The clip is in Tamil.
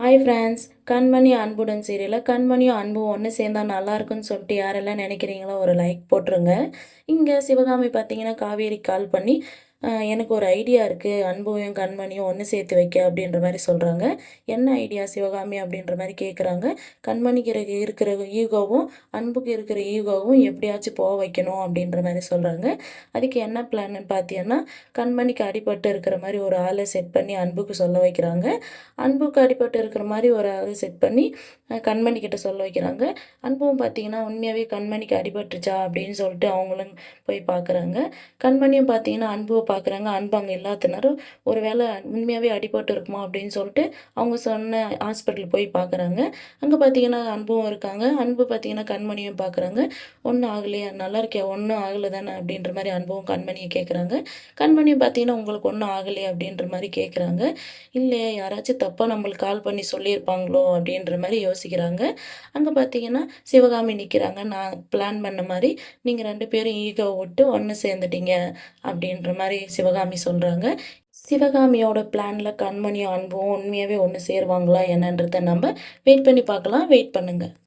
ஹாய் ஃப்ரெண்ட்ஸ், கண்மணி அன்புடன் சீரியலில் கண்மணியும் அன்பும் ஒன்று சேர்ந்தா நல்லாயிருக்குன்னு சொல்லிட்டு யாரெல்லாம் நினைக்கிறீங்களோ ஒரு லைக் போட்டுருங்க. இங்கே சிவகாமி பார்த்தீங்கன்னா காவேரி கால் பண்ணி எனக்கு ஒரு ஐடியா இருக்குது, அன்புவையும் கண்மணியும் ஒன்று சேர்த்து வைக்க அப்படின்ற மாதிரி சொல்கிறாங்க. என்ன ஐடியா சிவகாமி அப்படின்ற மாதிரி கேட்குறாங்க. கண்மணிக்கு இருக்கிற ஈகோவும் அன்புக்கு இருக்கிற ஈகோவும் எப்படியாச்சும் போக வைக்கணும் அப்படின்ற மாதிரி சொல்கிறாங்க. அதுக்கு என்ன பிளான்னு பார்த்தீங்கன்னா, கண்மணிக்கு அடிபட்டு இருக்கிற மாதிரி ஒரு ஆளை செட் பண்ணி அன்புக்கு சொல்ல வைக்கிறாங்க. அன்புக்கு அடிபட்டு இருக்கிற மாதிரி ஒரு ஆளை செட் பண்ணி கண்மணி கிட்ட சொல்ல வைக்கிறாங்க. அன்பும் பார்த்தீங்கன்னா உண்மையாகவே கண்மணிக்கு அடிபட்டுருச்சா அப்படின்னு சொல்லிட்டு அவங்களும் போய் பார்க்குறாங்க. கண்மணியும் பார்த்தீங்கன்னா அன்புவை பார்க்குறாங்க. அன்பு அங்கே இல்லாதனாரும் ஒரு வேளை உண்மையாகவே அடிபட்டு இருக்குமா அப்படின்னு சொல்லிட்டு அவங்க சொன்ன ஹாஸ்பிட்டல் போய் பார்க்குறாங்க. அங்கே பார்த்தீங்கன்னா அன்பும் இருக்காங்க. அன்பு பார்த்தீங்கன்னா கண்மணியும் பார்க்குறாங்க. ஒன்றும் ஆகலையா, நல்லா இருக்கியா, ஒன்றும் ஆகலை தானே அப்படின்ற மாதிரி அன்பும் கண்மணியை கேட்குறாங்க. கண்மணியும் பார்த்தீங்கன்னா உங்களுக்கு ஒன்றும் ஆகலையா அப்படின்ற மாதிரி கேட்குறாங்க. இல்லையே, யாராச்சும் தப்பாக நம்மளுக்கு கால் பண்ணி சொல்லியிருப்பாங்களோ அப்படின்ற மாதிரி யோசிக்கிறாங்க. அங்கே பார்த்தீங்கன்னா சிவகாமி நிற்கிறாங்க. நான் பிளான் பண்ண மாதிரி நீங்கள் 2 பேரும் ஈகோ விட்டு ஒன்று சேர்ந்துட்டீங்க அப்படின்ற மாதிரி சிவகாமி சொல்கிறாங்க. சிவகாமியோட பிளானில் கண்மணியும் அன்பும் உண்மையாகவே ஒன்று சேருவாங்களா என்னன்றதை நம்ம வெயிட் பண்ணி பார்க்கலாம். வெயிட் பண்ணுங்கள்.